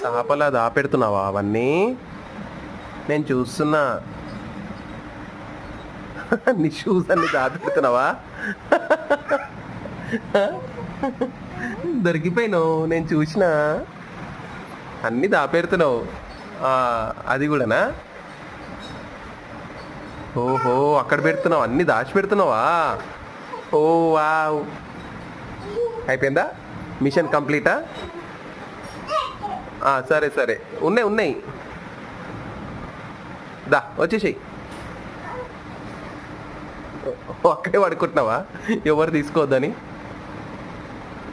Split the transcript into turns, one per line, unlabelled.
చేపలా దాపెడుతున్నావా అవన్నీ? నేను చూస్తున్నా. నీ షూస్ అన్ని దాపెడుతున్నావా? దొరికిపోయినావు, నేను చూసిన. అన్ని దాపెడుతున్నావు. అది కూడానా? ఓహో, అక్కడ పెడుతున్నావు, అన్ని దాచి పెడుతున్నావా? ఓ వావ్, అయిపోయిందా? మిషన్ కంప్లీటా? సరే సరే, ఉన్నాయి ఉన్నాయి. దా వచ్చేసేయి. అక్కడే పడుకుంటున్నావా ఎవరు తీసుకోవద్దని?